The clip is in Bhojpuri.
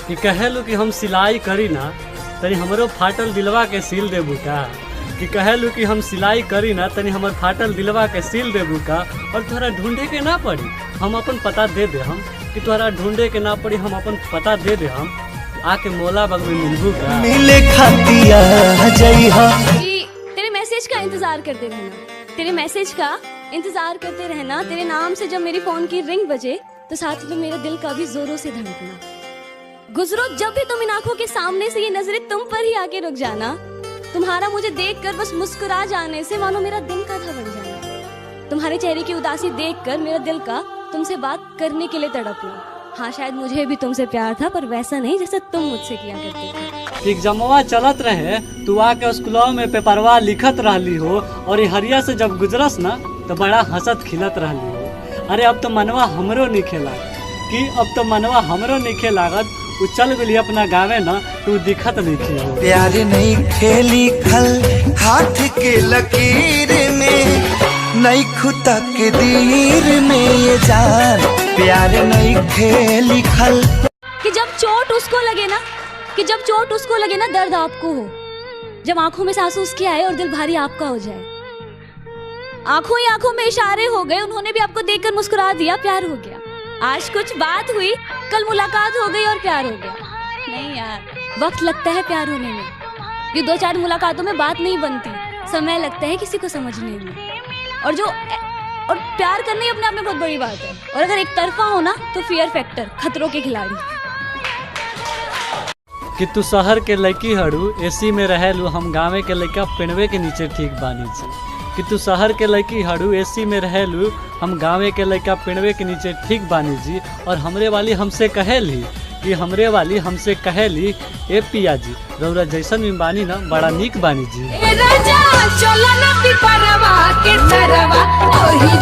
कि कहेलू कि हम सिलाई करी ना तनी हमरो फाटल दिलवा के सील देबू का, कि कहेलू कि हम सिलाई करी ना तनी हमर फाटल दिलवा के सील देबू का। और तोहरा ढूंढे के ना पड़ी, हम अपन पता दे दे हम, कि तोहरा ढूंढे के ना पड़ी, हम अपन पता दे दे हम, आके मोला बाग में मिलबू का। मिले खातिया जइहा कि तेरे मैसेज का इंतजार करते रहना, तेरे मैसेज का इंतजार करते रहना। तेरे नाम से जब मेरी फोन की रिंग बजे तो साथ में मेरे दिल का भी जोरों से धड़कना। गुजरो जब भी तुम इन आंखों के सामने से, ये नजरें तुम पर ही आके रुक जाना। तुम्हारा मुझे देखकर बस मुस्कुरा जाने से मानो मेरा दिन का था बन जाना। तुम्हारे चेहरे की उदासी देखकर मेरा दिल का तुमसे बात करने के लिए तड़पना। हाँ, शायद मुझे भी तुमसे प्यार था, पर वैसा नहीं जैसा तुम मुझसे किया करते थे। एग्जामवा चलत रहे, तू आके स्कूलों में पेपरवा लिखत रहली हो, और ये हरिया से जब गुजरस ना तो बड़ा हंसत खिलत रहली हो। अरे अब तो मनवा हमरो निखे लागत, कि अब तो मनवा हमरो निखे लागत। उ चल गई अपना गावे ना, तू दिखत नहीं हो। प्यार नहीं खेली खल हाथ के लकीर में, नहीं खुदा के दीर में ये जान। प्यार नहीं खेली खल कि जब चोट उसको लगे ना, कि जब चोट उसको लगे ना दर्द आपको हो, जब आंखों में सांसों उसके आए और दिल भारी आपका हो जाए। आंखों ही आंखों में इशारे हो गए, उन्होंने भी आपको देखकर मुस्कुरा दिया, प्यार हो गया। आज कुछ बात हुई, कल मुलाकात हो गई और प्यार हो गया। नहीं यार, वक्त लगता है प्यार होने में। ये 2-4 मुलाकातों में बात नहीं बनती, समय लगता है किसी को समझने में। और प्यार करना ही अपने आप में बहुत बड़ी बात है। और अगर एक तरफा हो ना तो फियर फैक्टर, खतरों के खिलाड़ी। कि तू शहर के लड़की हड़ू, एसी में रहेलू, हम गाँव के लड़का पेड़वे के नीचे ठीक बानी जी। कि तू शहर के लड़की हड़ू, एसी में रहेलू, हम गाँव के लड़का पेड़वे के नीचे ठीक बानी जी। और हमरे वाली हमसे कहेली, कि हमरे वाली हमसे कहेली, ए पिया जी रौरा जैसन भी बानी ना बड़ा नीक बानी जी। ए राजा चलो ना पिपरवा के तरवा, ओही